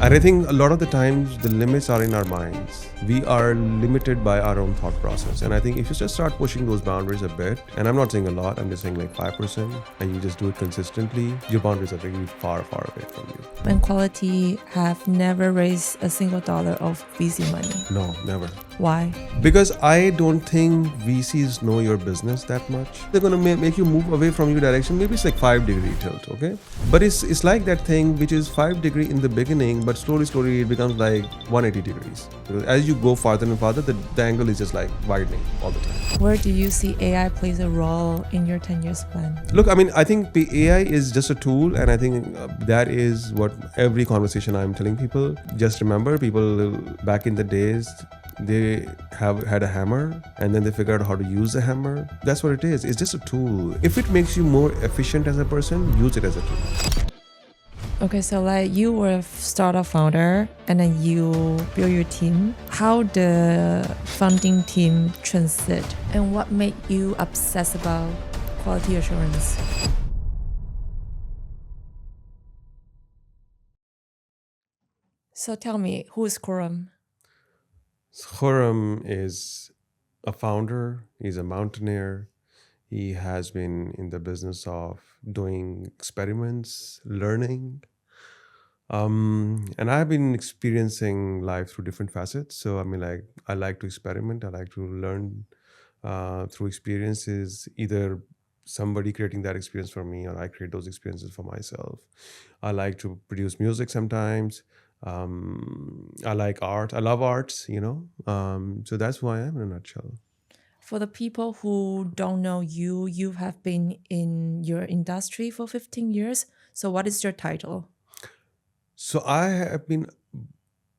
And I think a lot of the times the limits are in our minds. We are limited by our own thought process. And I think if you just start pushing those boundaries a bit, and I'm not saying a lot, I'm just saying like 5%, and you just do it consistently, your boundaries are really far, far away from you. And Kualitee have never raised a single dollar of VC money. No, never. Why? Because I don't think VCs know your business that much. They're going to make you move away from your direction. Maybe it's like 5-degree tilt, okay? But it's like that thing which is 5-degree in the beginning, but slowly it becomes like 180 degrees. Because as you go farther and farther, the angle is just like widening all the time. Where do you see AI plays a role in your 10 years plan? Look, I mean, I think the AI is just a tool, and I think that is what every conversation I'm telling people. Just remember, people back in the days, they have had a hammer and then they figured out how to use the hammer. That's what it is. It's just a tool. If it makes you more efficient as a person, use it as a tool. Okay, so like you were a startup founder and then you build your team. How the founding team transit and what made you obsess about quality assurance? So tell me, who is Khurram? Khurram is a founder. He's a mountaineer. He has been in the business of doing experiments, learning. And I've been experiencing life through different facets. So, I mean, like, I like to experiment. I like to learn through experiences, either somebody creating that experience for me or I create those experiences for myself. I like to produce music sometimes. I like art. I love arts, So that's who I am in a nutshell. For the people who don't know you, you have been in your industry for 15 years. So what is your title? So I have been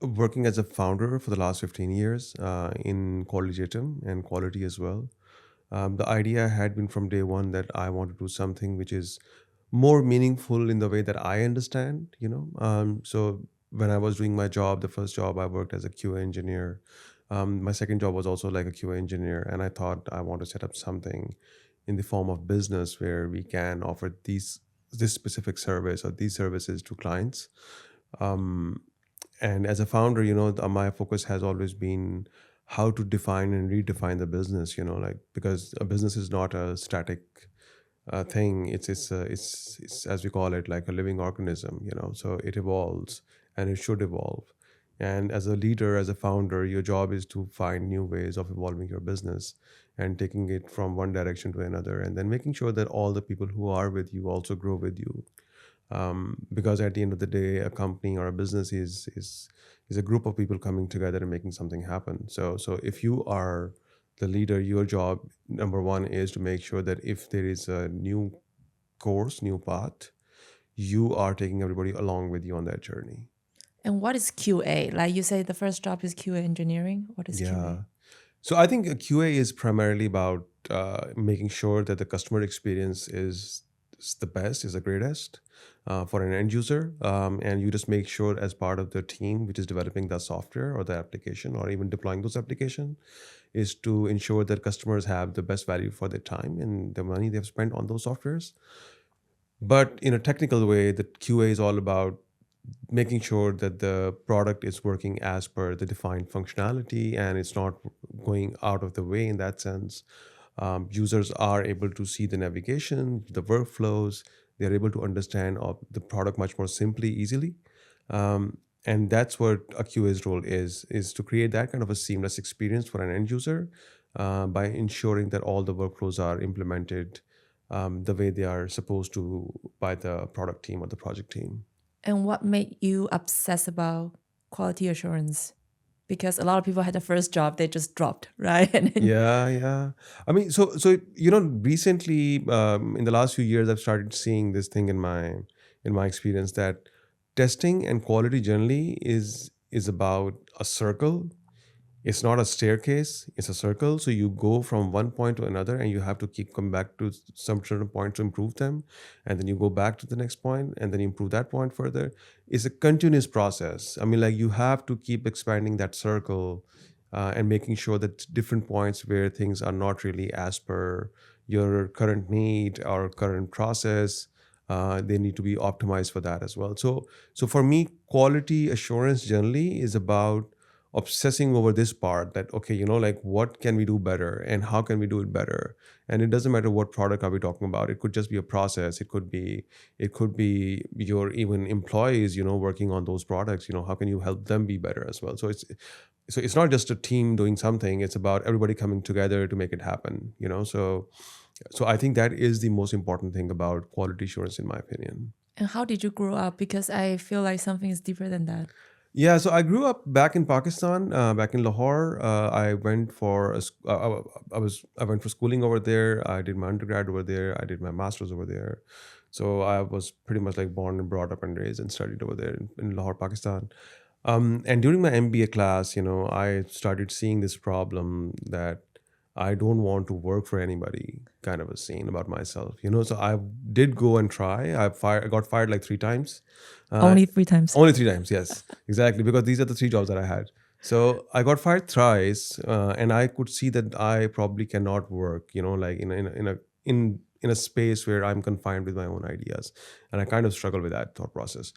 working as a founder for the last 15 years in Kualitatem and Quality as well. The idea had been from day one that I want to do something which is more meaningful in the way that I understand. So when I was doing my job, the first job I worked as a QA engineer. My second job was also like a QA engineer, and I thought I want to set up something in the form of business where we can offer this specific service or these services to clients. And as a founder, my focus has always been how to define and redefine the business. Like, because a business is not a static thing. It's as we call it, like a living organism. So it evolves and it should evolve. And as a leader, as a founder, your job is to find new ways of evolving your business and taking it from one direction to another, and then making sure that all the people who are with you also grow with you. Because at the end of the day, a company or a business is a group of people coming together and making something happen. So if you are the leader, your job number one is to make sure that if there is a new course, new path, you are taking everybody along with you on that journey. And what is QA? Like you say, the first job is QA engineering. What is QA? So I think a QA is primarily about making sure that the customer experience is the best, is the greatest for an end user. And you just make sure as part of the team which is developing the software or the application or even deploying those applications is to ensure that customers have the best value for their time and the money they've spent on those softwares. But in a technical way, the QA is all about making sure that the product is working as per the defined functionality and it's not going out of the way in that sense. Users are able to see the navigation, the workflows. They're able to understand the product much more simply, easily. And that's what a QA's role is to create that kind of a seamless experience for an end user by ensuring that all the workflows are implemented the way they are supposed to by the product team or the project team. And what made you obsess about quality assurance? Because a lot of people had the first job, they just dropped, right? Yeah. I mean, so recently in the last few years, I've started seeing this thing in my experience that testing and quality generally is about a circle. It's not a staircase, it's a circle. So you go from one point to another and you have to keep coming back to some certain point to improve them. And then you go back to the next point and then you improve that point further. It's a continuous process. I mean, like, you have to keep expanding that circle and making sure that different points where things are not really as per your current need or current process, They need to be optimized for that as well. So for me, quality assurance generally is about obsessing over this part, that okay, like what can we do better and how can we do it better. And it doesn't matter what product are we talking about. It could just be a process. It could be your even employees, working on those products. How can you help them be better as well? So it's not just a team doing something. It's about everybody coming together to make it happen. So I think that is the most important thing about quality assurance, in my opinion. And how did you grow up? Because I feel like something is deeper than that. Yeah, so I grew up back in Pakistan, back in Lahore. I went for I went for schooling over there. I did my undergrad over there. I did my master's over there. So I was pretty much like born and brought up and raised and studied over there in Lahore, Pakistan. And during my MBA class, I started seeing this problem that I don't want to work for anybody, kind of a scene about myself. So I did go and try. I got fired like 3 times. Only 3 times. Only 3 times, yes, exactly, because these are the 3 jobs that I had. So I got fired thrice, and I could see that I probably cannot work, like in a space where I'm confined with my own ideas, and I kind of struggle with that thought process.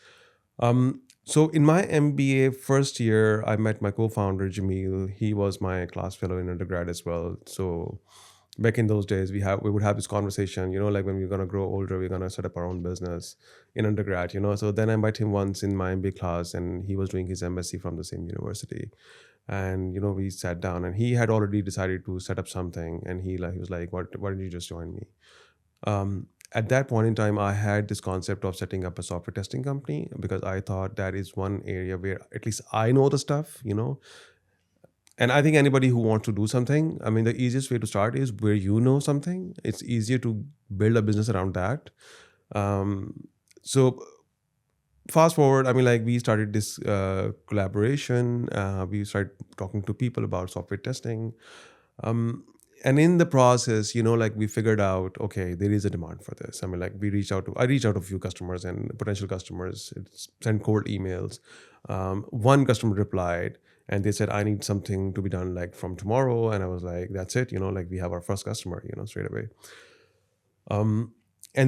So in my MBA first year, I met my co-founder Jamil. He was my class fellow in undergrad as well. So back in those days, we would have this conversation, like when we're gonna grow older, we're gonna set up our own business in undergrad. So then I met him once in my MBA class, and he was doing his MSc from the same university. And we sat down, and he had already decided to set up something, and he was like, why don't you just join me? At that point in time, I had this concept of setting up a software testing company, because I thought that is one area where at least I know the stuff. And I think anybody who wants to do something, I mean, the easiest way to start is where you know something. It's easier to build a business around that. So fast forward, I mean, like we started this collaboration. We started talking to people about software testing. And in the process, like we figured out, okay, there is a demand for this. I mean, like I reached out to a few customers and potential customers, sent cold emails. One customer replied, and they said, I need something to be done like from tomorrow. And I was like, that's it, like we have our first customer, straight away. And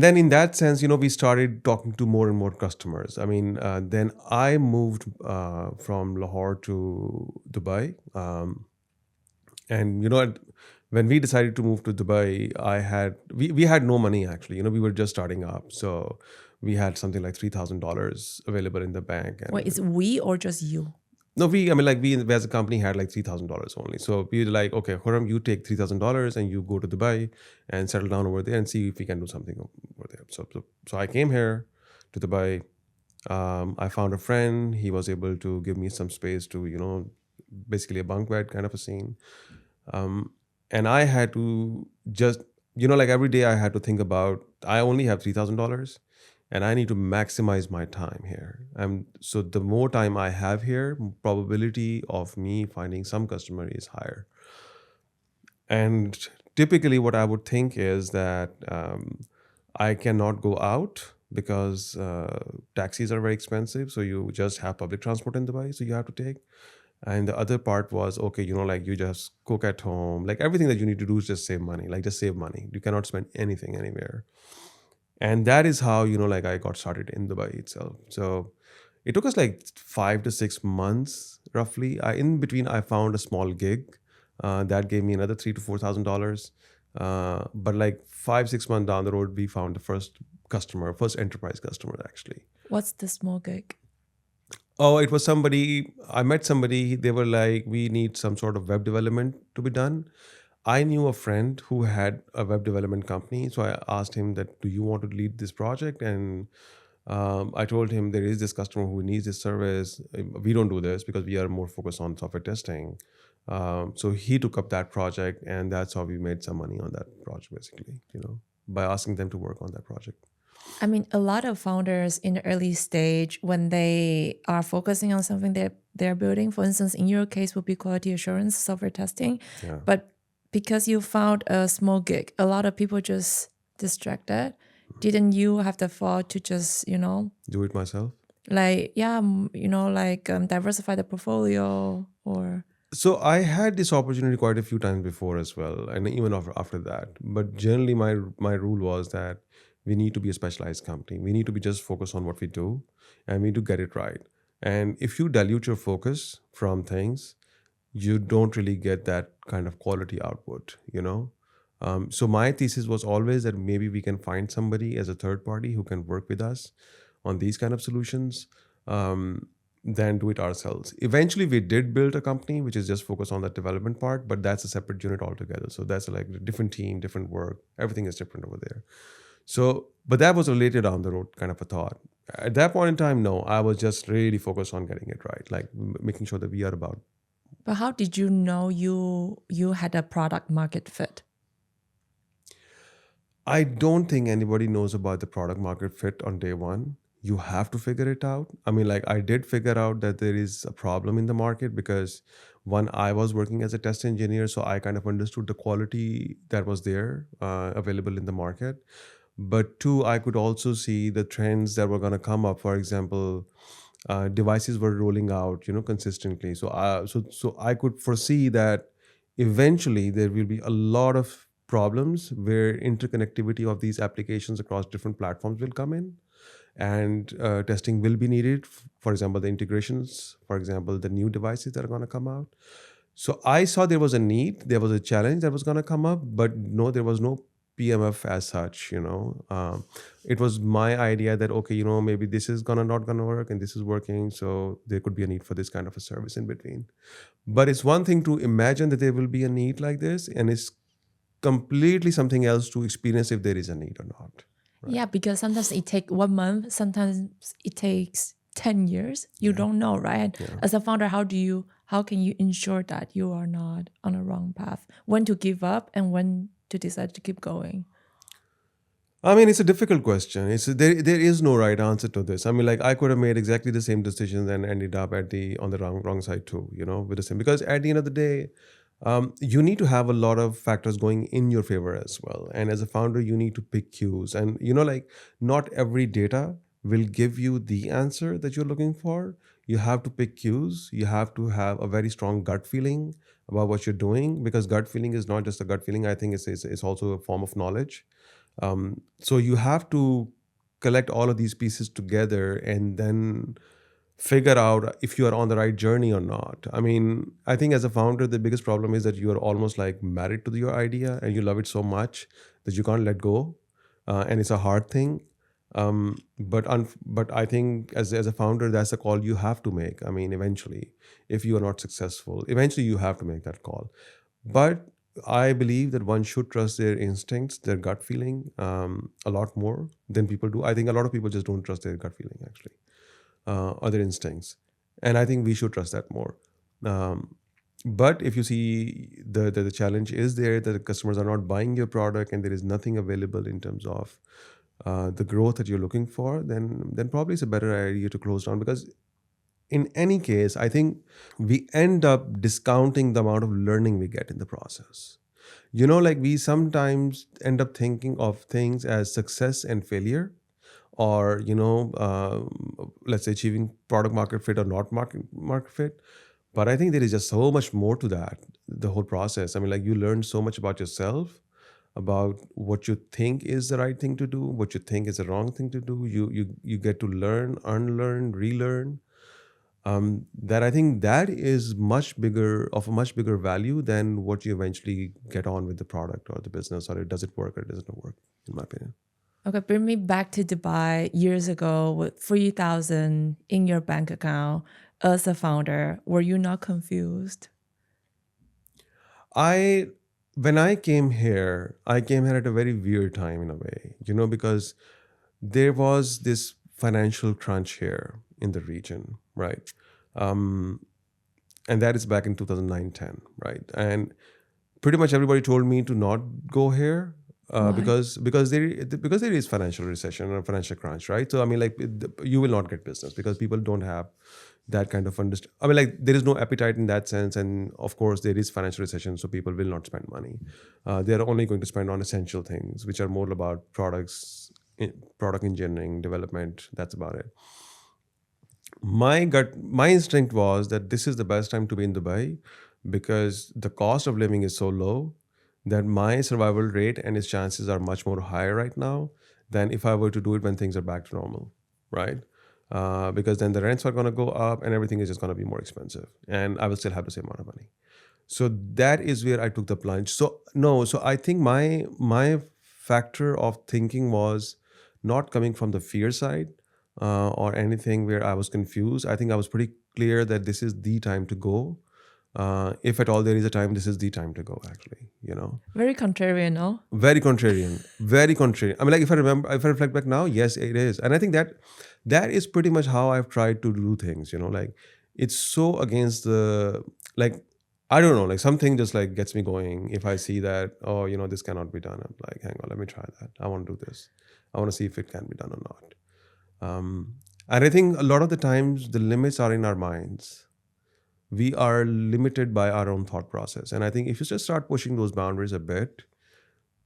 then in that sense, we started talking to more and more customers. I mean, then I moved from Lahore to Dubai. And when we decided to move to Dubai, we had no money actually. We were just starting up, so we had something like $3,000 available in the bank. And Wait, is we or just you? no, I mean, like we as a company had like $3,000 only. So we were like, okay, Khurram, you take $3,000 and you go to Dubai and settle down over there and see if we can do something over there. So I came here to Dubai. I found a friend. He was able to give me some space to, basically a bunk bed kind of a scene. And I had to just, like every day I had to think about, I only have $3,000 and I need to maximize my time here. And so the more time I have here, probability of me finding some customer is higher. And typically what I would think is that I cannot go out because taxis are very expensive. So you just have public transport in Dubai, so you have to take. And the other part was, okay, like you just cook at home. Like everything that you need to do is just save money. Like just save money. You cannot spend anything anywhere. And that is how, like I got started in Dubai itself. So it took us like 5 to 6 months roughly. In between, I found a small gig that gave me another $3,000 to $4,000. But like 5, 6 months down the road, we found the first enterprise customer actually. What's the small gig? Oh, it was somebody, I met somebody, they were like, we need some sort of web development to be done. I knew a friend who had a web development company. So I asked him that, do you want to lead this project? And I told him there is this customer who needs this service. We don't do this because we are more focused on software testing. So he took up that project, and that's how we made some money on that project, basically, by asking them to work on that project. I mean, a lot of founders in the early stage, when they are focusing on something that they're building, for instance, in your case would be quality assurance, software testing. Yeah. But because you found a small gig, a lot of people just distracted. Didn't you have the thought to just, do it myself? Like, yeah, diversify the portfolio or... So I had this opportunity quite a few times before as well, and even after that. But generally, my rule was that We need to be a specialized company. We need to be just focused on what we do, and we need to get it right. And if you dilute your focus from things, you don't really get that kind of quality output, so my thesis was always that maybe we can find somebody as a third party who can work with us on these kind of solutions, um, than do it ourselves. Eventually we did build a company which is just focused on the development part, but that's a separate unit altogether. So that's like a different team, different work, everything is different over there. So but that was a later down the road kind of a thought. At that point in time, no, I was just really focused on getting it right, like making sure that we are about. But how did you know you had a product market fit? I don't think anybody knows about the product market fit on day one. You have to figure it out. I mean, like, I did figure out that there is a problem in the market because one, I was working as a test engineer, so I kind of understood the quality that was there available in the market. But two, I could also see the trends that were going to come up. For example, devices were rolling out, consistently. So I could foresee that eventually there will be a lot of problems where interconnectivity of these applications across different platforms will come in, and testing will be needed. For example, the integrations, for example, the new devices that are going to come out. So I saw there was a need, there was a challenge that was going to come up, but no, there was no PMF as such. It was my idea that, okay, maybe this is gonna not gonna work and this is working, so there could be a need for this kind of a service in between. But it's one thing to imagine that there will be a need like this, and it's completely something else to experience if there is a need or not. Right. Yeah, because sometimes it takes 1 month, sometimes it takes 10 years. You don't know, right? Yeah. As a founder, how can you ensure that you are not on a wrong path? When to give up and when to decide to keep going? I mean, it's a difficult question. There is no right answer to this. I mean, like, I could have made exactly the same decisions and ended up on the wrong side too. With the same, because at the end of the day, you need to have a lot of factors going in your favor as well. And as a founder, you need to pick cues. And like, not every data will give you the answer that you're looking for. You have to pick cues. You have to have a very strong gut feeling about what you're doing, because gut feeling is not just a gut feeling. I think it's also a form of knowledge. So you have to collect all of these pieces together and then figure out if you are on the right journey or not. I mean, I think as a founder, the biggest problem is that you are almost like married to your idea and you love it so much that you can't let go. And it's a hard thing. But I think as a founder, that's a call you have to make. I mean, eventually, if you are not successful, eventually you have to make that call. But I believe that one should trust their instincts, their gut feeling, a lot more than people do. I think a lot of people just don't trust their gut feeling, actually, or their instincts. And I think we should trust that more. But if you see the challenge is there, that the customers are not buying your product and there is nothing available in terms of the growth that you're looking for, then probably it's a better idea to close down, because in any case, I think we end up discounting the amount of learning we get in the process. Like, we sometimes end up thinking of things as success and failure, or let's say achieving product market fit or not market fit. But I think there is just so much more to that, the whole process. I mean, like, you learn so much about yourself, about what you think is the right thing to do, what you think is the wrong thing to do. You get to learn, unlearn, relearn. That I think that is a much bigger value than what you eventually get on with the product or the business, or does it work or it doesn't work, in my opinion. Okay, bring me back to Dubai years ago with 3,000 in your bank account as a founder. Were you not confused? When I came here, at a very weird time in a way, because there was this financial crunch here in the region, right? Um, and that is back in 2009-10, right? And pretty much everybody told me to not go here, Why? because there is financial recession or financial crunch, right? So I mean, like, you will not get business because people don't have that kind of understand. I mean, like, there is no appetite in that sense, and of course there is financial recession, so people will not spend money. They are only going to spend on essential things, which are more about product engineering, development. That's about it. My instinct was that this is the best time to be in Dubai, because the cost of living is so low that my survival rate and its chances are much more higher right now than if I were to do it when things are back to normal, right? Because then the rents are going to go up and everything is just going to be more expensive, and I will still have the same amount of money. So that is where I took the plunge. So no, so I think my factor of thinking was not coming from the fear side or anything where I was confused. I think I was pretty clear that this is the time to go. If at all there is a time, this is the time to go. Actually, Very contrarian, no? very contrarian, very contrarian. I mean, like if I reflect back now, yes, it is, and I think that is pretty much how I've tried to do things. Like it's so against the like. I don't know, like something just like gets me going. If I see that, oh, this cannot be done, I'm like, hang on, let me try that. I want to do this. I want to see if it can be done or not. And I think a lot of the times the limits are in our minds. We are limited by our own thought process. And I think if you just start pushing those boundaries a bit,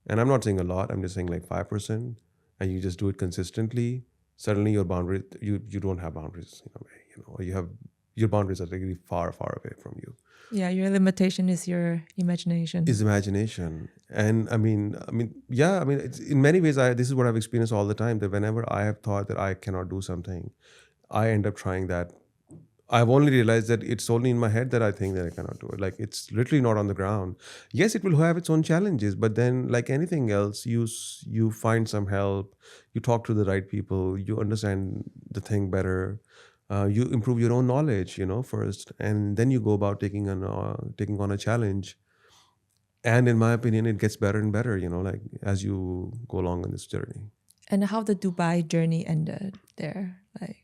and I'm not saying a lot, I'm just saying like 5%, and you just do it consistently, suddenly your boundary, you don't have boundaries in a way, or you have your boundaries are really far, far away from you. Yeah, your limitation is your imagination. Is imagination. And yeah, it's, in many ways, this is what I've experienced all the time, that whenever I have thought that I cannot do something, I end up trying that. I've only realized that it's only in my head that I think that I cannot do it. Like it's literally not on the ground. Yes, it will have its own challenges, but then like anything else, you find some help, you talk to the right people, you understand the thing better, you improve your own knowledge, first, and then you go about taking on a challenge. And in my opinion, it gets better and better, like as you go along on this journey. And how the Dubai journey ended there, like.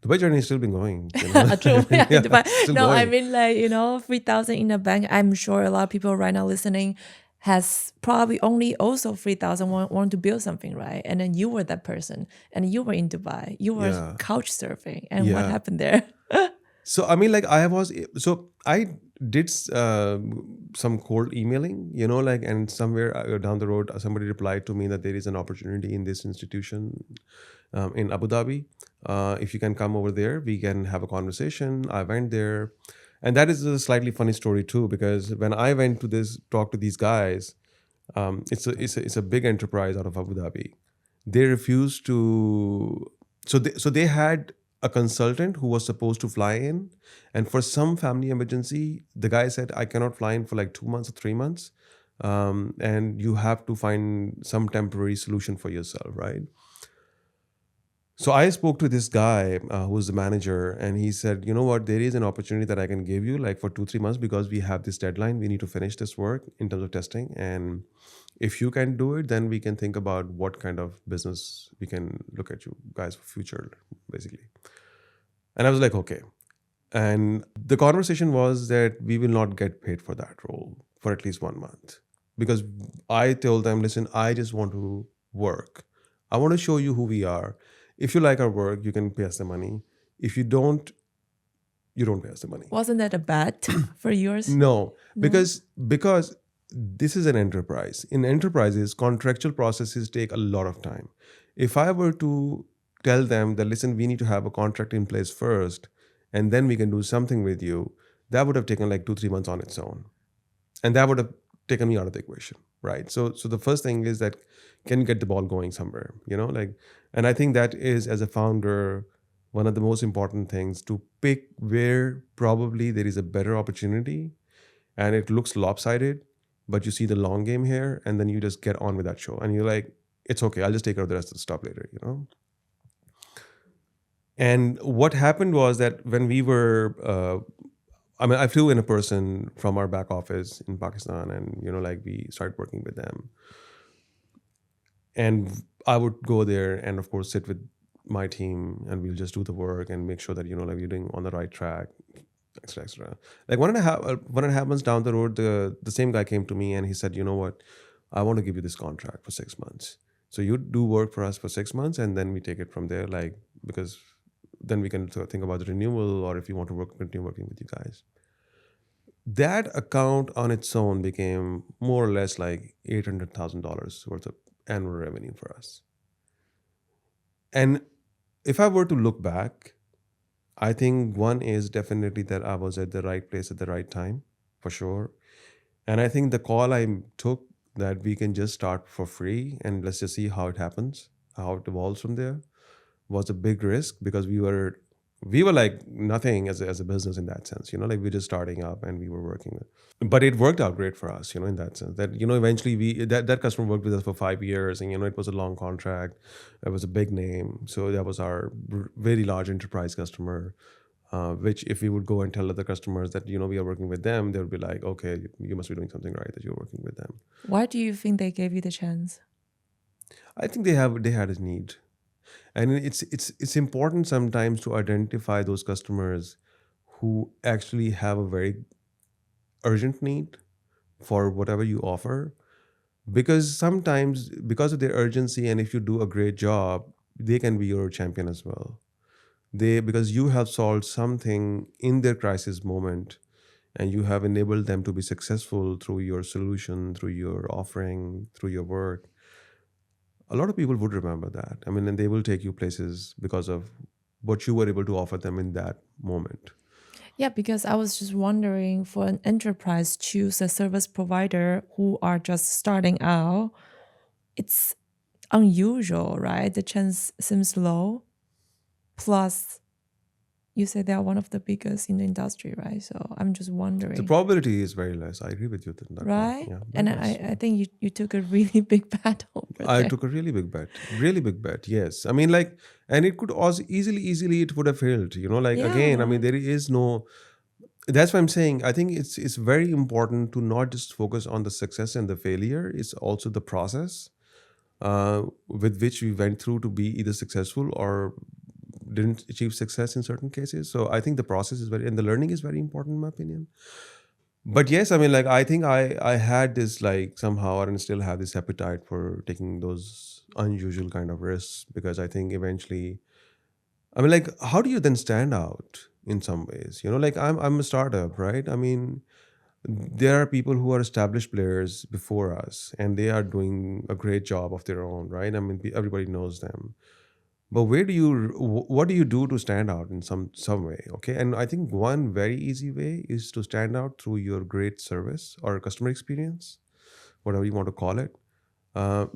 Dubai journey has still been going. True. Yeah, Yeah, Dubai. still No, I going. mean, like, 3,000 in the bank. I'm sure a lot of people right now listening has probably only also 3,000 want to build something, right? And then you were that person and you were in Dubai. You were Yeah. couch surfing. And what Yeah. happened there? So like I did some cold emailing, like, and somewhere down the road, somebody replied to me that there is an opportunity in this institution in Abu Dhabi. If you can come over there, we can have a conversation. I went there, and that is a slightly funny story too, because when I went to talk to these guys, it's a big enterprise out of Abu Dhabi. They refused to. So they had a consultant who was supposed to fly in, and for some family emergency, the guy said, I cannot fly in for like 2 months or 3 months, and you have to find some temporary solution for yourself, right? So I spoke to this guy who's the manager, and he said, you know what, there is an opportunity that I can give you like for 2-3 months, because we have this deadline. We need to finish this work in terms of testing. And if you can do it, then we can think about what kind of business we can look at you guys for future, basically. And I was like, okay. And the conversation was that we will not get paid for that role for at least 1 month. Because I told them, listen, I just want to work. I want to show you who we are. If you like our work, you can pay us the money. If you don't, you don't pay us the money. Wasn't that a bet for yours? No, because this is an enterprise. In enterprises, contractual processes take a lot of time. If I were to tell them that, listen, we need to have a contract in place first, and then we can do something with you, that would have taken like 2-3 months on its own. And that would have taken me out of the equation, right? So the first thing is that, can you get the ball going somewhere, and I think that is, as a founder, one of the most important things, to pick where probably there is a better opportunity and it looks lopsided, but you see the long game here, and then you just get on with that show. And you're like, it's okay, I'll just take care of the rest of the stuff later, And what happened was that when we were, I flew in a person from our back office in Pakistan, and, like we started working with them. And I would go there and, of course, sit with my team, and we'll just do the work and make sure that, like we're doing on the right track, extra, extra. Like 1.5 months down the road, the same guy came to me and he said, you know what, I want to give you this contract for 6 months. So you do work for us for 6 months, and then we take it from there, like, because then we can think about the renewal, or if you want to continue working with you guys. That account on its own became more or less like $800,000 worth of annual revenue for us. And if I were to look back, I think one is definitely that I was at the right place at the right time, for sure. And I think the call I took that we can just start for free and let's just see how it happens, how it evolves from there, was a big risk because we were like nothing as a business in that sense, like we're just starting up and we were working. But it worked out great for us, in that sense that, eventually that customer worked with us for 5 years and, it was a long contract. It was a big name. So that was our very large enterprise customer, which if we would go and tell other customers that, we are working with them, they would be like, okay, you must be doing something right that you're working with them. Why do you think they gave you the chance? I think they had a need. And it's important sometimes to identify those customers who actually have a very urgent need for whatever you offer, because sometimes because of their urgency and if you do a great job, they can be your champion as well. Because you have solved something in their crisis moment and you have enabled them to be successful through your solution, through your offering, through your work. A lot of people would remember that. I mean, and they will take you places because of what you were able to offer them in that moment. Yeah, because I was just wondering, for an enterprise choose a service provider who are just starting out, it's unusual, right? The chance seems low. Plus, you say they are one of the biggest in the industry, right? So I'm just The wondering, probability is very less. I agree with you in that part. right? Yeah, And very less. I think you took a really big bet over I there. took a really big bet. Yes. I mean, like, and it could also easily, it would have failed, like, again, I mean, Yeah. there is no, that's what I'm saying. I think it's very important to not just focus on the success and the failure. It's also the process with which we went through to be either successful or didn't achieve success in certain cases. So I think the process is and the learning is very important in my opinion. But yes, I mean, like, I think I had this, like, somehow, and still have this appetite for taking those unusual kind of risks, because I think eventually, I mean, like, how do you then stand out in some ways? Like, I'm a startup, right? I mean, there are people who are established players before us, and they are doing a great job of their own, right? I mean, everybody knows them. But what do you do to stand out in some way? Okay, and I think one very easy way is to stand out through your great service or customer experience, whatever you want to call it,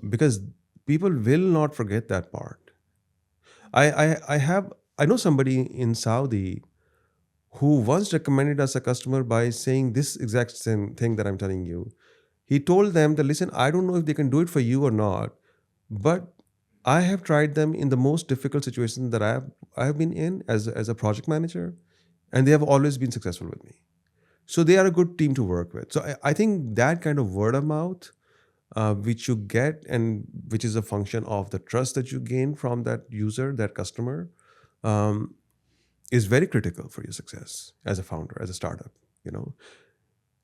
because people will not forget that part. I know somebody in Saudi who once recommended us a customer by saying this exact same thing that I'm telling you. He told them that, listen, I don't know if they can do it for you or not, but I have tried them in the most difficult situations that I have been in as a project manager, and they have always been successful with me. So they are a good team to work with. So I think that kind of word of mouth, which you get, and which is a function of the trust that you gain from that user, that customer, um, is very critical for your success as a founder, as a startup. You know,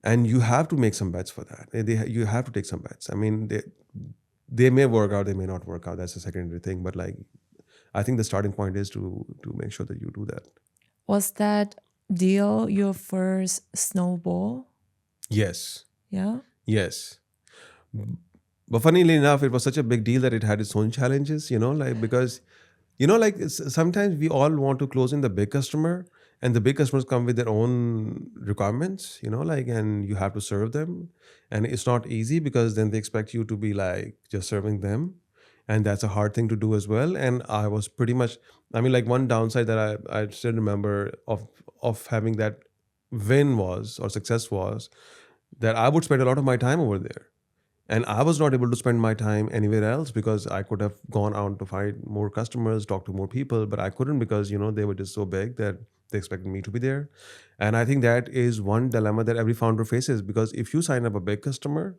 and you have to make some bets for that. You have to take some bets. I mean, they may work out, they may not work out. That's a secondary thing. But, like, I think the starting point is to make sure that you do that. Was that deal your first snowball? Yes, Yeah. yes. But funnily enough, it was such a big deal that it had its own challenges. Like, because like, sometimes we all want to close in the big customer, and the big customers come with their own requirements. Like, and you have to serve them, and it's not easy because then they expect you to be like just serving them, and that's a hard thing to do as well. And I was pretty much, I mean, like, one downside that I still remember of having that win was, or success was, that I would spend a lot of my time over there. And I was not able to spend my time anywhere else because I could have gone out to find more customers, talk to more people, but I couldn't because, they were just so big that they expected me to be there. And I think that is one dilemma that every founder faces, because if you sign up a big customer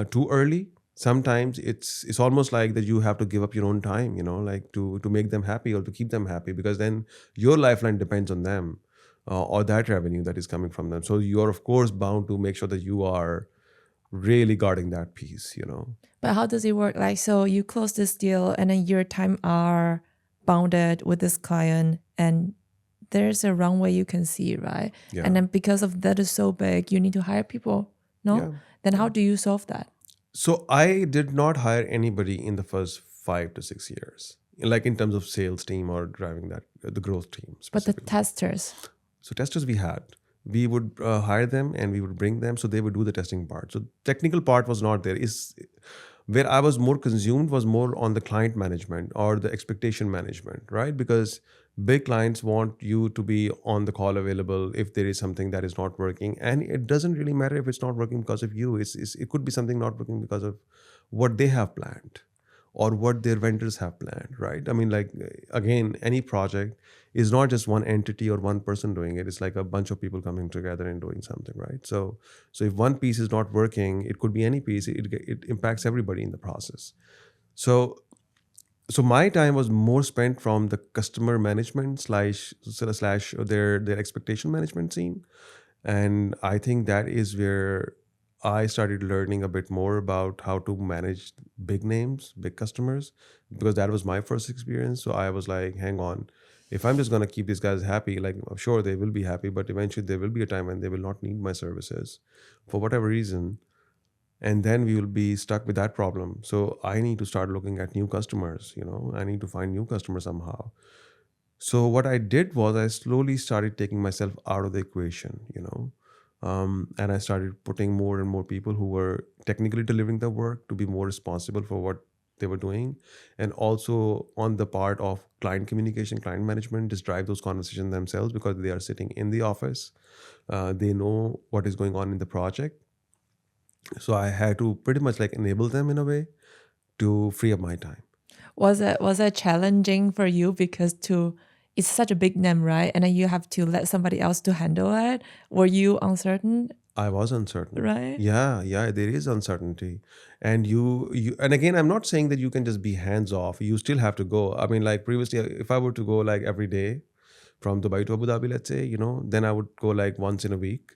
too early, sometimes it's almost like that you have to give up your own time, like to make them happy or to keep them happy, because then your lifeline depends on them, or that revenue that is coming from them. So you're of course bound to make sure that you are really guarding that piece. But how does it work? Like, so you close this deal and then your time are bounded with this client, and there's a runway you can see, right? Yeah. And then because of that is so big, you need to hire people. No? Yeah. Then how do you solve that? So I did not hire anybody in the first 5 to 6 years, like in terms of sales team or driving that the growth team But the specifically. testers. So testers we had. we would hire them and we would bring them, so they would do the testing part. So technical part was not there. Is where I was more consumed was more on the client management or the expectation management, right? Because big clients want you to be on the call available if there is something that is not working, and it doesn't really matter if it's not working because of you. It could be something not working because of what they have planned or what their vendors have planned, right? I mean, like, again, any project is not just one entity or one person doing it. It's like a bunch of people coming together and doing something, right? So if one piece is not working, it could be any piece. It impacts everybody in the process. So so my time was more spent from the customer management slash their expectation management scene. And I think that is where I started learning a bit more about how to manage big names, big customers, because that was my first experience. So I was like, hang on, if I'm just going to keep these guys happy, like, sure, they will be happy, but eventually there will be a time when they will not need my services for whatever reason. And then we will be stuck with that problem. So I need to start looking at new customers. I need to find new customers somehow. So what I did was I slowly started taking myself out of the equation. And I started putting more and more people who were technically delivering the work to be more responsible for what they were doing, and also on the part of client communication, client management, just drive those conversations themselves because they are sitting in the office. They know what is going on in the project. So I had to pretty much like enable them in a way to free up my time. Was it challenging for you because to it's such a big name, right? And then you have to let somebody else to handle it. Were you uncertain, I was uncertain. right? Yeah, there is uncertainty. And and again, I'm not saying that you can just be hands off. You still have to go. I mean, like previously, if I were to go like every day from Dubai to Abu Dhabi, let's say, then I would go like once in a week.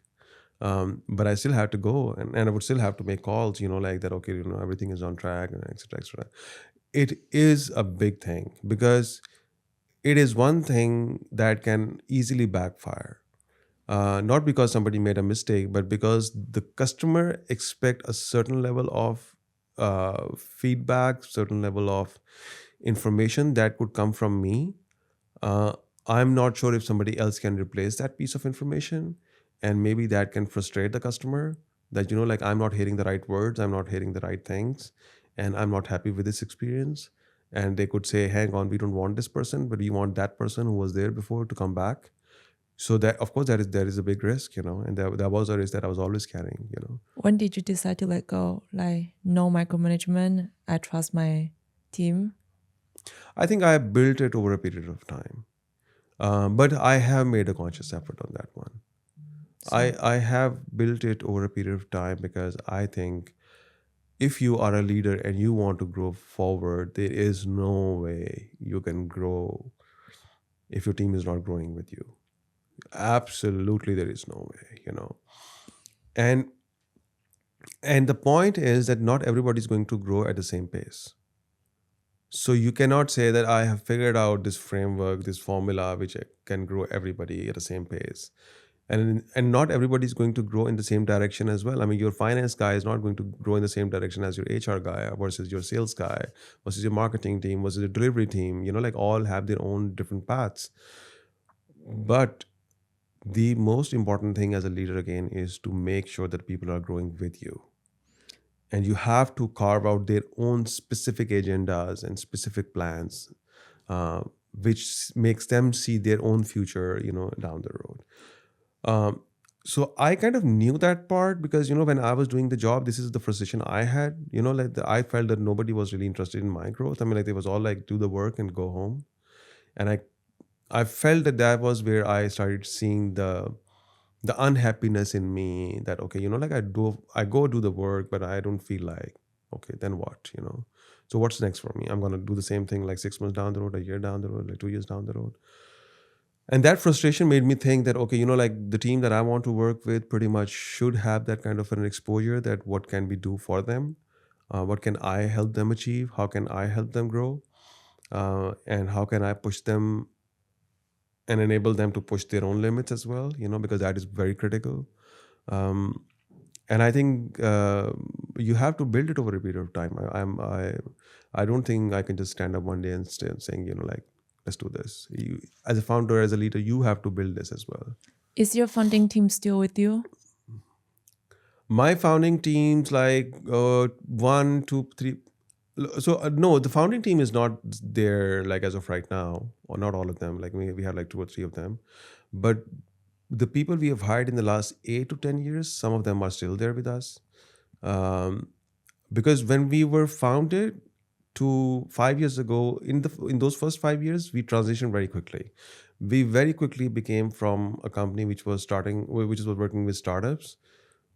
But I still have to go, and I would still have to make calls, like that, okay, everything is on track, and et cetera, et cetera. It is a big thing because it is one thing that can easily backfire. Not because somebody made a mistake, but because the customer expect a certain level of feedback, certain level of information that could come from me. uh, I'm not sure if somebody else can replace that piece of information, and maybe that can frustrate the customer. That like I'm not hearing the right words, I'm not hearing the right things, and I'm not happy with this experience. And they could say, "Hang on, we don't want this person, but we want that person who was there before to come back." So that, of course, there is a big risk, and there was a risk that I was always carrying. When did you decide to let go? Like, no micromanagement, I trust my team. I think I built it over a period of time, but I have made a conscious effort on that one. I, So, I have built it over a period of time because I think if you are a leader and you want to grow forward, there is no way you can grow if your team is not growing with you. Absolutely, there is no way. And and the point is that not everybody is going to grow at the same pace. So you cannot say that I have figured out this framework, this formula, which can grow everybody at the same pace. And not everybody is going to grow in the same direction as well. I mean, your finance guy is not going to grow in the same direction as your HR guy versus your sales guy versus your marketing team versus your delivery team. Like all have their own different paths. But the most important thing as a leader again is to make sure that people are growing with you, and you have to carve out their own specific agendas and specific plans, uh, which makes them see their own future down the road. Um, so I kind of knew that part because when I was doing the job, this is the frustration I had. Like I felt that nobody was really interested in my growth. I mean, like, it was all like do the work and go home. And I felt that that was where I started seeing the unhappiness in me, that okay, like I go do the work, but I don't feel like, okay, then what. So what's next for me? I'm going to do the same thing like 6 months down the road, a year down the road, like 2 years down the road. And that frustration made me think that okay, like the team that I want to work with pretty much should have that kind of an exposure, that what can we do for them, what can I help them achieve, how can I help them grow, and how can I push them and enable them to push their own limits as well, because that is very critical. Um, and I think you have to build it over a period of time. I don't think I can just stand up one day and saying, like, let's do this. As a founder, as a leader, you have to build this as well. Is your founding team still with you? My founding teams like one, two, three. So no, the founding team is not there like as of right now, or not all of them. Like we have like two or three of them, but the people we have hired in the last 8 to 10 years, some of them are still there with us. Um, because when we were founded to 5 years ago, in those first 5 years, we transitioned very quickly. We very quickly became from a company which was working with startups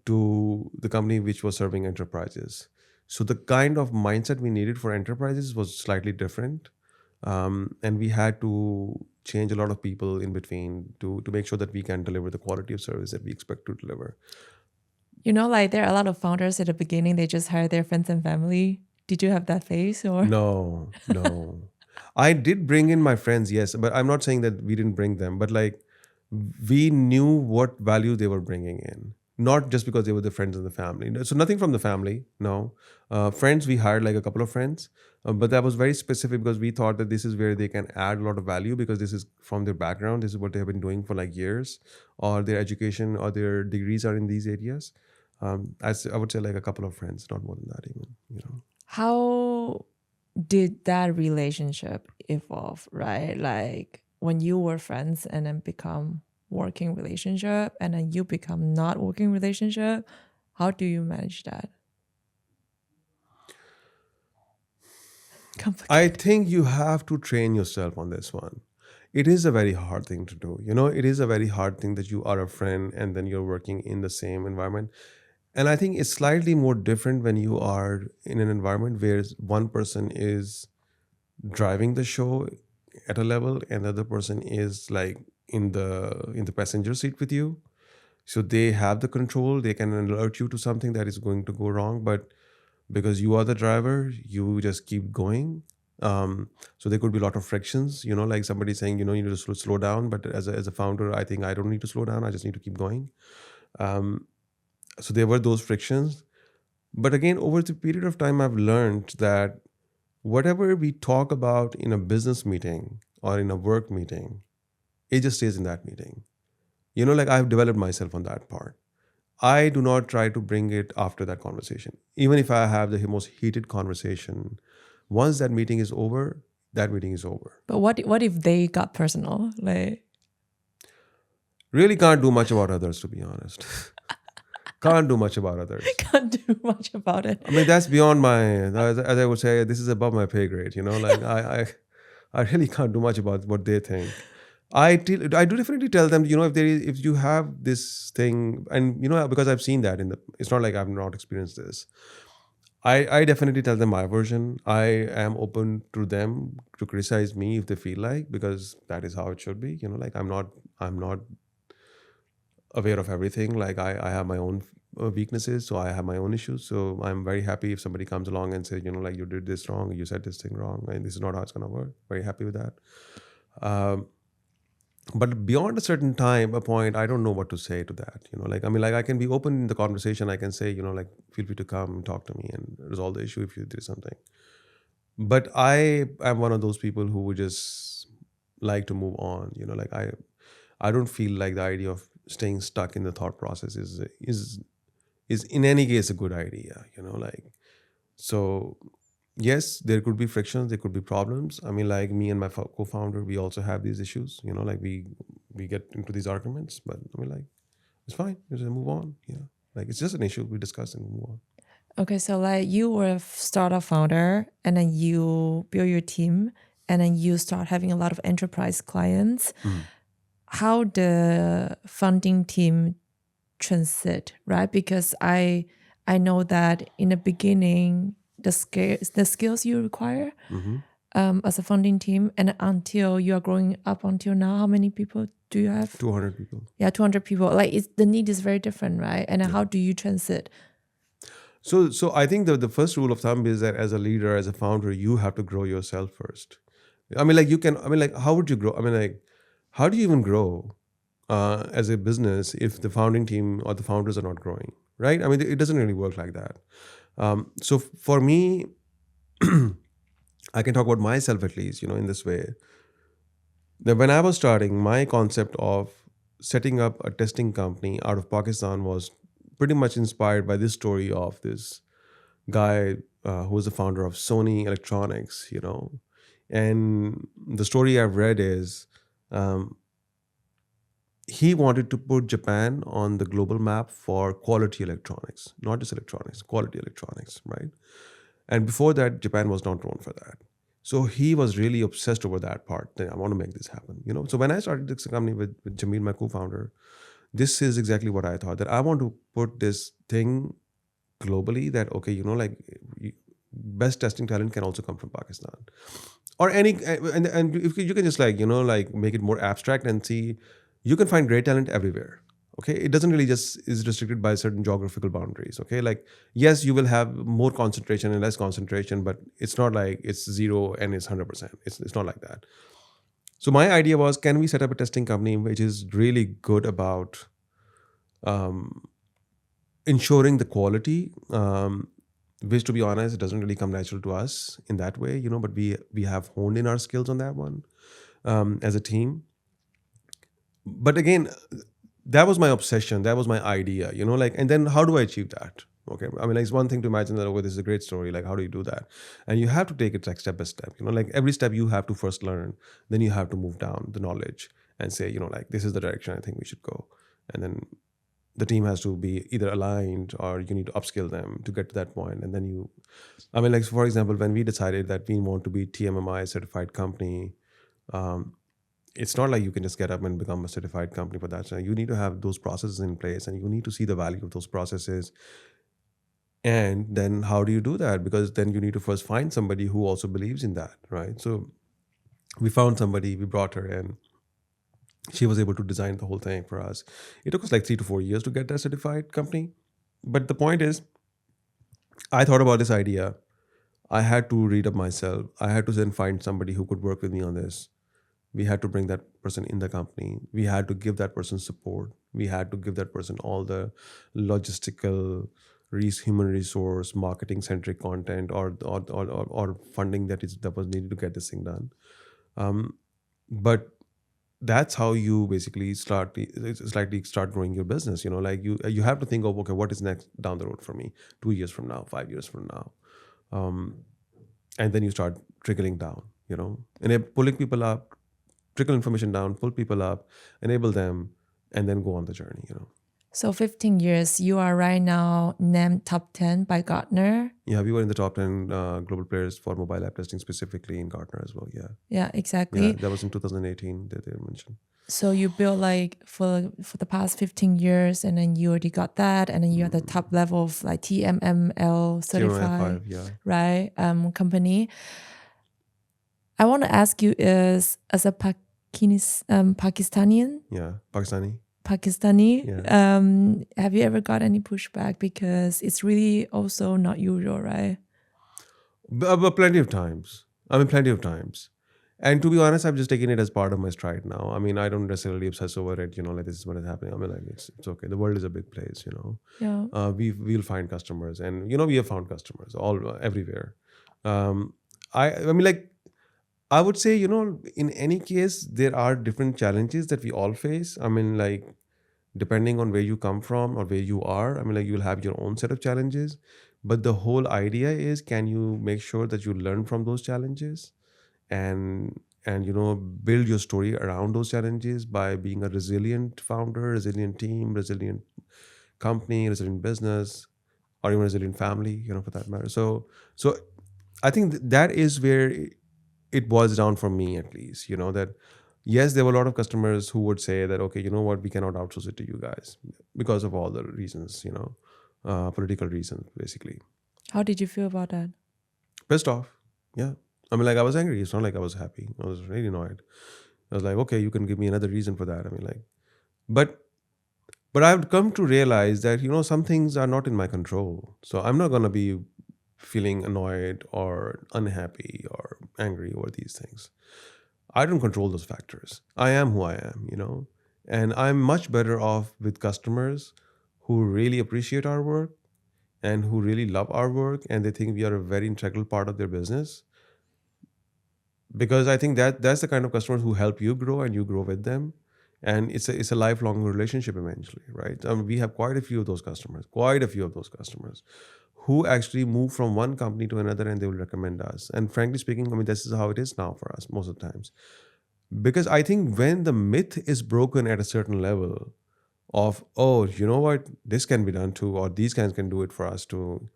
to the company which was serving enterprises. So the kind of mindset we needed for enterprises was slightly different, and we had to change a lot of people in between to make sure that we can deliver the quality of service that we expect to deliver. Like there are a lot of founders at the beginning, they just hire their friends and family. Did you have that phase or? No, no. I did bring in my friends, yes, but I'm not saying that we didn't bring them, but like we knew what value they were bringing in, not just because they were the friends of the family. So nothing from the family, no. Friends, we hired like a couple of friends, but that was very specific because we thought that this is where they can add a lot of value because this is from their background, this is what they have been doing for like years, or their education or their degrees are in these areas. I would say like a couple of friends, not more than that even. How did that relationship evolve, right? Like when you were friends and then become working relationship and then you become not working relationship, how do you manage that? I Complicated. think you have to train yourself on this one. It is a very hard thing to do. It is a very hard thing that you are a friend and then you're working in the same environment. And I think it's slightly more different when you are in an environment where one person is driving the show at a level and the other person is like in the passenger seat with you. So they have the control, they can alert you to something that is going to go wrong, but because you are the driver, you just keep going. So there could be a lot of frictions, like somebody saying, you need to slow down. But as a founder, I think I don't need to slow down. I just need to keep going. Um, so there were those frictions. But again, over the period of time, I've learned that whatever we talk about in a business meeting or in a work meeting, it just stays in that meeting. Like I've developed myself on that part. I do not try to bring it after that conversation. Even if I have the most heated conversation, once that meeting is over, that meeting is over. But what if they got personal? Like Really can't do much about others, to be honest. Can't do much about others. can't do much about it. I mean, that's beyond as I would say, this is above my pay grade. Like I really can't do much about what they think. I do definitely tell them, if you have this thing, and because I've seen that it's not like I've not experienced this. I definitely tell them my version. I am open to them to criticize me if they feel like, because that is how it should be. Like I'm not aware of everything. Like I have my own weaknesses, so I have my own issues. So I'm very happy if somebody comes along and says, like you did this wrong, you said this thing wrong, and this is not how it's gonna work. Very happy with that. Um, but beyond a certain time, a point, I don't know what to say to that. Like I mean, like I can be open in the conversation. I can say, like feel free to come and talk to me and resolve the issue if you did something. But I am one of those people who would just like to move on. Like I don't feel like the idea of staying stuck in the thought process is in any case a good idea. Like so. Yes, there could be frictions, there could be problems. I mean, like me and my co-founder, we also have these issues. Like we get into these arguments, but I mean, like it's fine. We just move on. Like it's just an issue we discuss and move on. Okay, so like you were a startup founder and then you build your team and then you start having a lot of enterprise clients. How the funding team transit, right? Because I know that in the beginning, the skills you require as a funding team, and until you are growing up until now, how many people do you have? 200 people. Yeah, 200 people. Like the need is very different, right? And how do you transit? So I think the first rule of thumb is that as a leader, as a founder, you have to grow yourself first. I mean, like how would you grow? I mean, like, how do you even grow as a business if the founding team or the founders are not growing, right? I mean, it doesn't really work like that. So for me, I can talk about myself at least, in this way. That when I was starting, my concept of setting up a testing company out of Pakistan was pretty much inspired by this story of this guy who was the founder of Sony Electronics, And the story I've read is um, he wanted to put Japan on the global map for quality electronics, not just electronics, quality electronics, right? And before that, Japan was not known for that. So he was really obsessed over that part. That I want to make this happen. So when I started this company with Jamil, my co-founder, this is exactly what I thought, that I want to put this thing globally, that okay, like best testing talent can also come from Pakistan or any, and if you can just like make it more abstract and see, you can find great talent everywhere. Okay, it doesn't really just is restricted by certain geographical boundaries. Okay, like yes, you will have more concentration and less concentration, but it's not like it's zero and it's 100%. It's not like that. So my idea was, can we set up a testing company which is really good about um, ensuring the quality, which to be honest, it doesn't really come natural to us in that way, but we have honed in our skills on that one as a team. But again, that was my obsession, that was my idea, like, and then how do I achieve that? Okay, I mean, like, it's one thing to imagine that, okay, this is a great story, like how do you do that? And you have to take it like step by step, like every step you have to first learn, then you have to move down the knowledge and say, like, this is the direction I think we should go. And then the team has to be either aligned or you need to upskill them to get to that point. And then I mean, like, for example, when we decided that we want to be TMMi certified company, um, it's not like you can just get up and become a certified company for that. So you need to have those processes in place and you need to see the value of those processes. And then how do you do that? Because then you need to first find somebody who also believes in that, right? So we found somebody, we brought her in. She was able to design the whole thing for us. It took us like 3 to 4 years to get that certified company. But the point is, I thought about this idea. I had to read up myself. I had to then find somebody who could work with me on this. We had to bring that person in the company. We had to give that person support. We had to give that person all the logistical, human resource, marketing centric content, or funding that was needed to get this thing done. But that's how you basically slightly start growing your business. Like you have to think of, okay, what is next down the road for me, 2 years from now, 5 years from now, and then you start trickling down. And then pulling people up, trickle information down, pull people up, enable them, and then go on the journey. So 15 years, you are right now named top 10 by Gartner. Yeah, we were in the top 10 global players for mobile app testing, specifically in Gartner as well. Yeah, exactly. Yeah, that was in 2018 that they mentioned. So you built like for the past 15 years, and then you already got that, and then you're at the top level of like TMML certified, yeah. right? Company. I want to ask you is, as a Pakistani, Yeah, Pakistani. Pakistani, have you ever got any pushback? Because it's really also not usual, right? But plenty of times. I mean, plenty of times. And to be honest, I've just taken it as part of my stride now. I mean, I don't necessarily obsess over it, like this is what is happening. I mean, like it's okay. The world is a big place, Yeah. We'll find customers, and we have found customers everywhere. I mean, like, I would say, in any case, there are different challenges that we all face. I mean, like, depending on where you come from or where you are, I mean, like, you'll have your own set of challenges. But the whole idea is, can you make sure that you learn from those challenges and build your story around those challenges by being a resilient founder, resilient team, resilient company, resilient business, or even resilient family, for that matter. So I think that is where it boils down for me, at least, that yes, there were a lot of customers who would say that, okay, you know what, we cannot outsource it to you guys because of all the reasons, political reasons, basically. How did you feel about that? Pissed off. Yeah. I mean, like, I was angry. It's not like I was happy. I was really annoyed. I was like, okay, you can give me another reason for that. I mean, like, but I've come to realize that, some things are not in my control. So I'm not going to be feeling annoyed or unhappy or angry over these things. I don't control those factors. I am who I am, and I'm much better off with customers who really appreciate our work and who really love our work, and they think we are a very integral part of their business. Because I think that's the kind of customers who help you grow and you grow with them. and it's a lifelong relationship eventually, right? I mean, we have quite a few of those customers who actually move from one company to another, and they will recommend us. And frankly speaking, I mean, this is how it is now for us most of the times, because I think when the myth is broken at a certain level of, oh, you know what, this can be done too, or these guys can do it for us too,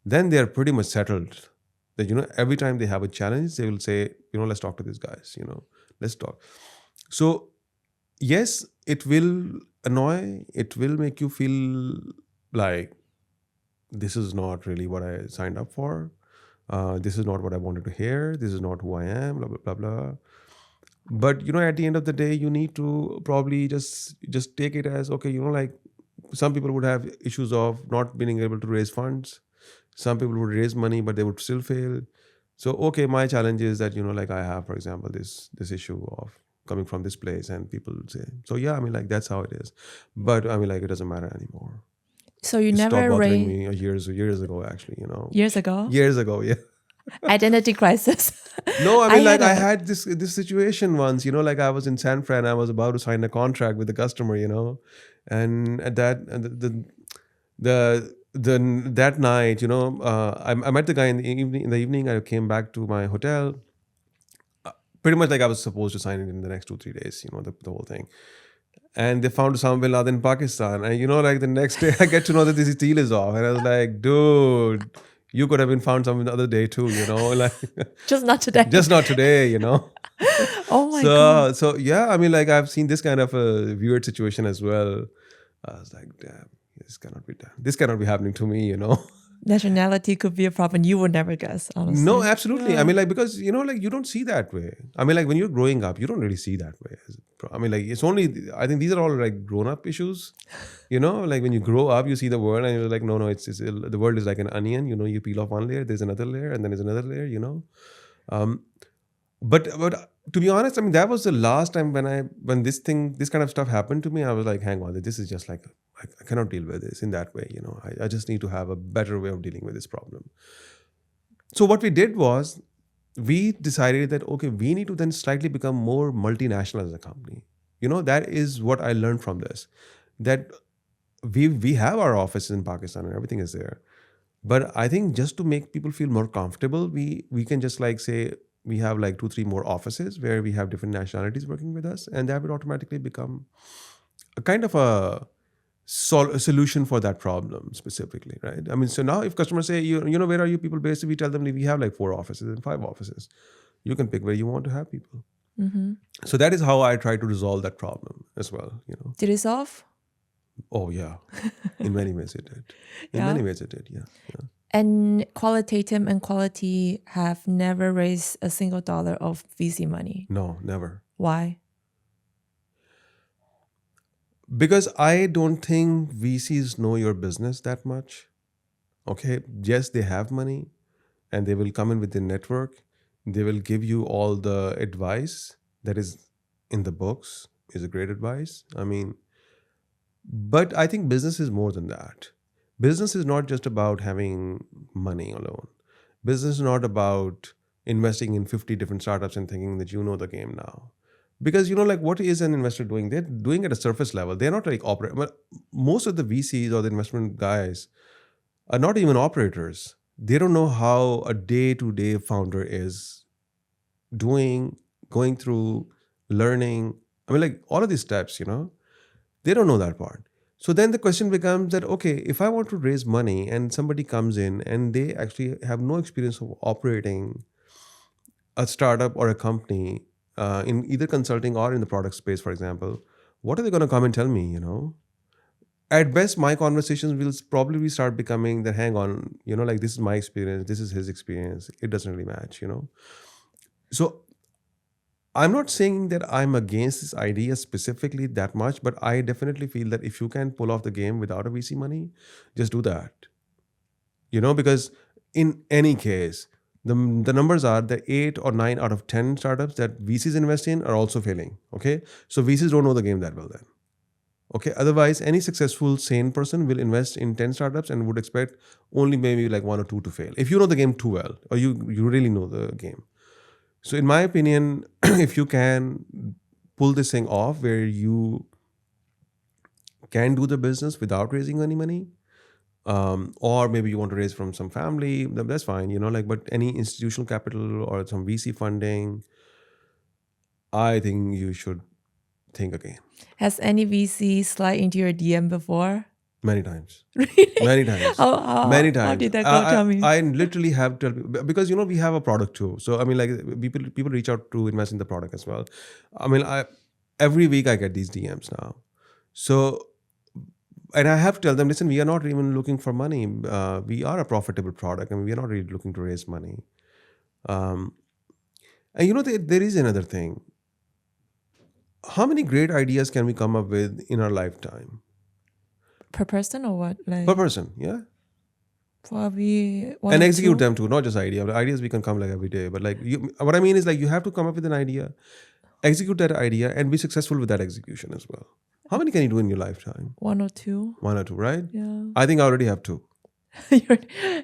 then they are pretty much settled. That, every time they have a challenge, they will say, let's talk to these guys, let's talk. So yes, it will annoy, it will make you feel like this is not really what I signed up for. This is not what I wanted to hear. This is not who I am, blah, blah, blah, blah. But, at the end of the day, you need to probably just take it as, okay, like some people would have issues of not being able to raise funds. Some people would raise money, but they would still fail. So, okay, my challenge is that, like I have, for example, this issue of coming from this place, and people would say, so yeah, I mean, like that's how it is. But I mean, like, it doesn't matter anymore. So you It stopped never bothering raised me years ago, actually, years ago? Years ago, yeah. Identity crisis. No, I mean, like I a- had this situation once, like I was in San Fran, I was about to sign a contract with the customer, and at that night, I met the guy in the evening. In the evening, I came back to my hotel. Pretty much like I was supposed to sign it in the next 2-3 days, the whole thing. And they found Osama bin Laden in Pakistan. And like the next day, I get to know that this deal is off. And I was like, dude, you could have been found some the other day too, like Just not today. just not today, Oh my God. So yeah, I mean, like I've seen this kind of a weird situation as well. I was like, damn, this cannot be done. This cannot be happening to me, Nationality could be a problem. You would never guess, honestly. No, absolutely. I mean, like, because, like you don't see that way. I mean, like when you're growing up, you don't really see that way. I mean, like it's only, I think these are all like grown up issues, like when you grow up, you see the world and you're like, no, it's the world is like an onion, you peel off one layer, there's another layer, and then there's another layer, But to be honest, I mean, that was the last time when this kind of stuff happened to me. I was like, hang on, this is just like, I cannot deal with this in that way. I just need to have a better way of dealing with this problem. So what we did was we decided that, okay, we need to then slightly become more multinational as a company. That is what I learned from this, that we have our offices in Pakistan and everything is there. But I think just to make people feel more comfortable, we can just like say, we have like 2-3 more offices where we have different nationalities working with us, and that would automatically become a kind of a solution for that problem specifically, right? I mean, so now if customers say, where are you people based? We tell them we have like 4 offices and 5 offices. You can pick where you want to have people. Mm-hmm. So that is how I try to resolve that problem as well. Did it solve? Oh yeah, in many ways it did. In Yeah. many ways it did. Yeah. And Kualitatem and Kualitee have never raised a single dollar of VC money. No, never. Why? Because I don't think VCs know your business that much. Okay, yes, they have money and they will come in with their network. They will give you all the advice that is in the books, is a great advice. I mean, but I think business is more than that. Business is not just about having money alone. Business is not about investing in 50 different startups and thinking that you know the game now. Because, like what is an investor doing? They're doing it at a surface level. They're not like most of the VCs or the investment guys are not even operators. They don't know how a day-to-day founder is doing, going through, learning. I mean, like all of these steps, they don't know that part. So then the question becomes that, okay, if I want to raise money and somebody comes in and they actually have no experience of operating a startup or a company in either consulting or in the product space, for example, what are they going to come and tell me, At best, my conversations will probably start becoming that, hang on, like this is my experience, this is his experience. It doesn't really match, So I'm not saying that I'm against this idea specifically that much, but I definitely feel that if you can pull off the game without a VC money, just do that. Because in any case, the numbers are that 8 or 9 out of 10 startups that VCs invest in are also failing. Okay. So VCs don't know the game that well then. Okay. Otherwise, any successful, sane person will invest in 10 startups and would expect only maybe like 1 or 2 to fail. If you know the game too well, or you really know the game. So in my opinion, if you can pull this thing off where you can do the business without raising any money, or maybe you want to raise from some family, that's fine, but any institutional capital or some VC funding, I think you should think again. Has any VC slide into your DM before? Many times. Really? Many times. How Many times. did that go? Tell me. I literally have to, because we have a product too. So I mean, like people reach out to invest in the product as well. I mean, every week I get these DMs now. So, and I have to tell them, listen, we are not even looking for money. We are a profitable product, and we are not really looking to raise money. And there is another thing. How many great ideas can we come up with in our lifetime? Per person or what? Like Per person, yeah. probably one And or execute two? them too, not just ideas we can come like every day, but like what I mean is like you have to come up with an idea, execute that idea, and be successful with that execution as well. How many can you do in your lifetime? One or two. One or two, right? Yeah. I think I already have two. You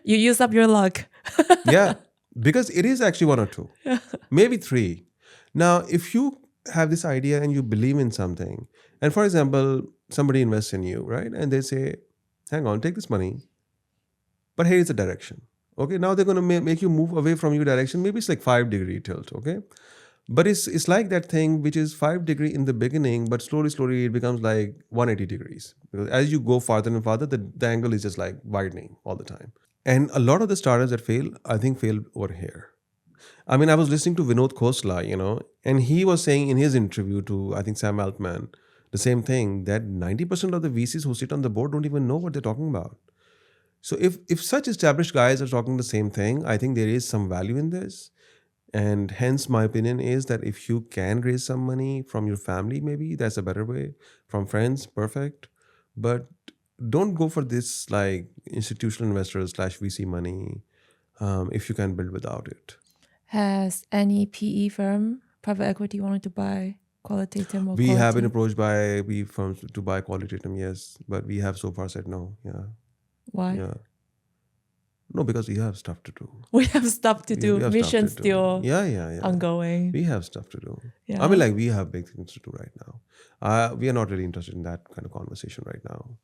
use up your luck. Yeah, because it is actually one or two, maybe three. Now, if you have this idea and you believe in something, and for example, somebody invests in you, right? And they say, hang on, take this money, but here is the direction. Okay, now they're going to make you move away from your direction. Maybe it's like 5-degree tilt, okay? But it's like that thing which is 5-degree in the beginning, but slowly it becomes like 180 degrees. Because as you go farther and farther, the angle is just like widening all the time. And a lot of the startups that fail, I think fail over here. I mean, I was listening to Vinod Khosla, and he was saying in his interview to, I think, Sam Altman, the same thing, that 90% of the VCs who sit on the board don't even know what they're talking about. So if such established guys are talking the same thing, I think there is some value in this. And hence my opinion is that if you can raise some money from your family, maybe that's a better way. From friends, perfect. But don't go for this like institutional investors / VC money if you can build without it. Has any PE firm, private equity, wanted to buy Kualitatem or We have been Kualitee? approached by PE firms to buy Kualitatem, yes. But we have so far said no. Yeah. Why? Yeah. No, because we have stuff to do. We have stuff to We do. have Mission stuff to do. still Yeah. ongoing. We have stuff to do. Yeah. I mean, like we have big things to do right now. We are not really interested in that kind of conversation right now.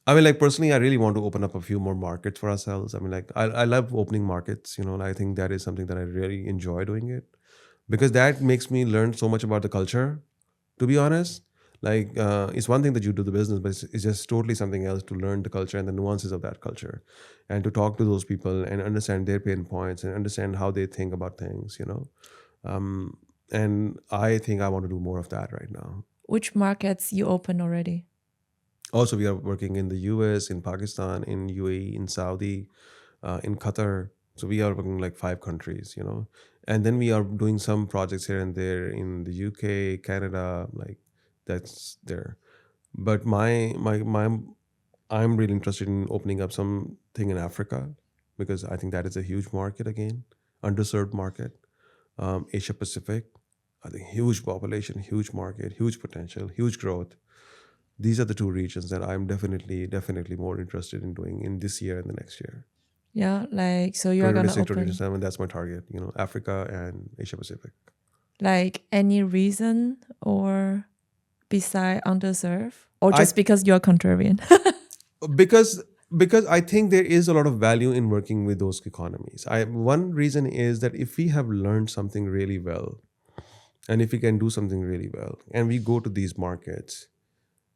I mean, like personally, I really want to open up a few more markets for ourselves. I mean, like I love opening markets, and I think that is something that I really enjoy doing it because that makes me learn so much about the culture, to be honest. Like it's one thing that you do the business, but it's just totally something else to learn the culture and the nuances of that culture and to talk to those people and understand their pain points and understand how they think about things. And I think I want to do more of that right now. Which markets you open already? Also, we are working in the US, in Pakistan, in UAE, in Saudi, in Qatar. So we are working like 5 countries. And then we are doing some projects here and there in the UK, Canada, like that's there. But I'm really interested in opening up something in Africa because I think that is a huge market again, underserved market. Asia Pacific, I think huge population, huge market, huge potential, huge growth. These are the 2 regions that I'm definitely more interested in doing in this year and the next year. Yeah, like so you're gonna 2026, open 2027, that's my target, Africa and Asia Pacific. like any reason or beside underserved or just because you're contrarian? Because I think there is a lot of value in working with those economies. One reason is that if we have learned something really well, and if we can do something really well, and we go to these markets,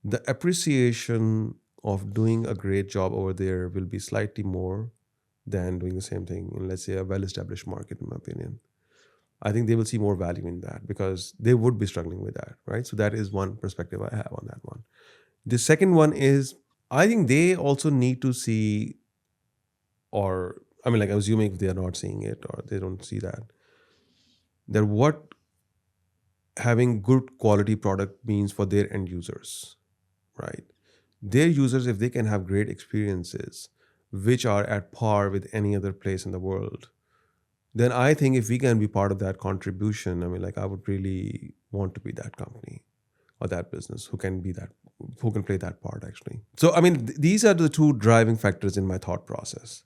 the appreciation of doing a great job over there will be slightly more than doing the same thing in, let's say, a well-established market, in my opinion. I think they will see more value in that because they would be struggling with that, right? So that is one perspective I have on that one. The second one is, I think they also need to see, or I mean, like assuming if they are not seeing it or they don't see that what having good quality product means for their end users, right? Their users, if they can have great experiences, which are at par with any other place in the world, then I think if we can be part of that contribution, I mean, like I would really want to be that company or that business who can play that part actually. So, I mean, these are the 2 driving factors in my thought process.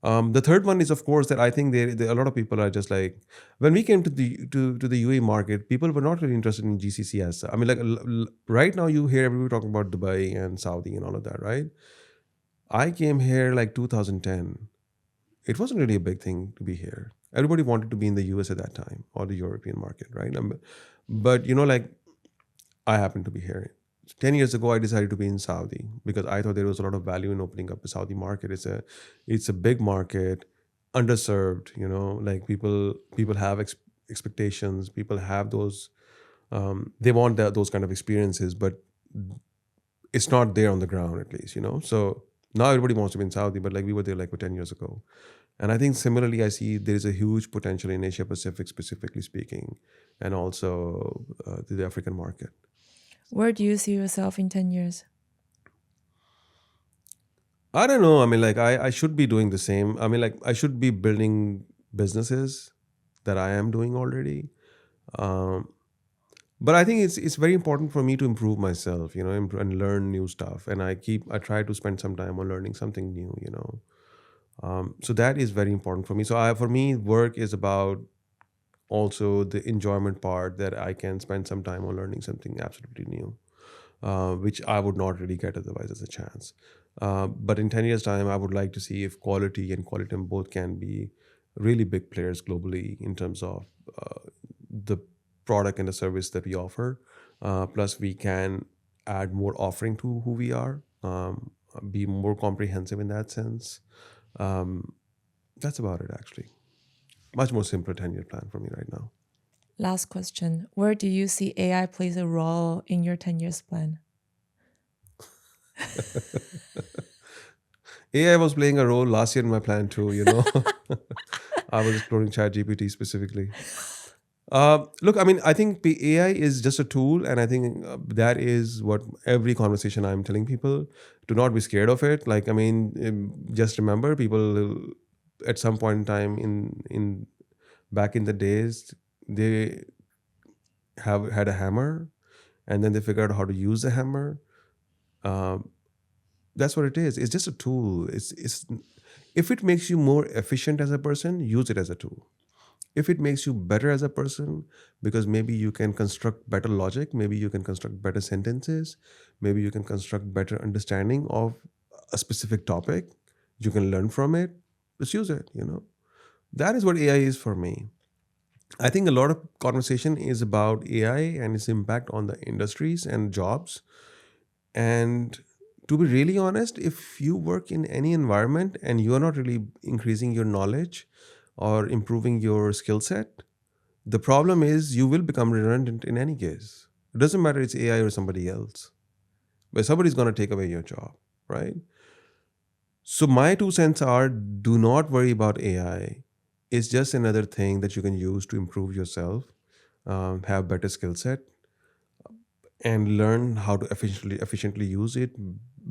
The third one is, of course, that I think a lot of people are just like, when we came to the UAE market, people were not really interested in GCC as I mean, like right now you hear everybody talking about Dubai and Saudi and all of that, right? I came here like 2010. It wasn't really a big thing to be here. Everybody wanted to be in the US at that time, or the European market, right? But like I happened to be here. 10 years ago, I decided to be in Saudi because I thought there was a lot of value in opening up the Saudi market. It's a big market, underserved. Like people have expectations. People have those. They want those kind of experiences, but it's not there on the ground at least. So now everybody wants to be in Saudi, but like we were there like 10 years ago. And I think similarly, I see there is a huge potential in Asia Pacific, specifically speaking, and also the African market. Where do you see yourself in 10 years? I don't know. I mean, like I should be doing the same. I mean, like I should be building businesses that I am doing already. Um, but I think it's very important for me to improve myself, and learn new stuff. And I try to spend some time on learning something new. So that is very important for me. So for me, work is about also the enjoyment part, that I can spend some time on learning something absolutely new, which I would not really get otherwise as a chance. But in 10 years' time, I would like to see if Quality and Qualitem both can be really big players globally in terms of the product and the service that we offer. Plus, we can add more offering to who we are, be more comprehensive in that sense. That's about it, actually. Much more simpler 10-year plan for me right now. Last question. Where do you see AI plays a role in your 10 years plan? AI was playing a role last year in my plan too, I was exploring ChatGPT specifically. Look, I mean, I think AI is just a tool, and I think that is what every conversation I'm telling people: do not be scared of it. Like, I mean, just remember, people at some point in time in back in the days, they have had a hammer, and then they figured out how to use the hammer. That's what it is. It's just a tool. It's if it makes you more efficient as a person, use it as a tool. If it makes you better as a person, because maybe you can construct better logic, maybe you can construct better sentences, maybe you can construct better understanding of a specific topic, you can learn from it, just use it. That is what AI is for me. I think a lot of conversation is about AI and its impact on the industries and jobs. And to be really honest, if you work in any environment and you are not really increasing your knowledge or improving your skill set, the problem is you will become redundant in any case. It doesn't matter it's AI or somebody else, but somebody's going to take away your job, right? So my 2 cents are: do not worry about AI. It's just another thing that you can use to improve yourself, have better skill set, and learn how to efficiently use it,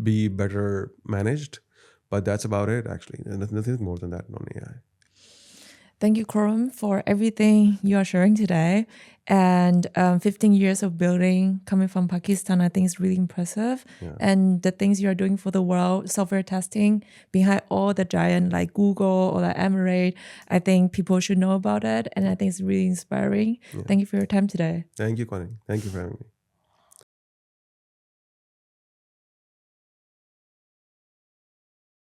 be better managed. But that's about it, actually. And nothing more than that on AI. Thank you, Khurram, for everything you are sharing today. And 15 years of building coming from Pakistan, I think is really impressive. Yeah. And the things you are doing for the world, software testing, behind all the giant like Google or like Emirate, I think people should know about it. And I think it's really inspiring. Yeah. Thank you for your time today. Thank you, Kuan-Ning. Thank you for having me.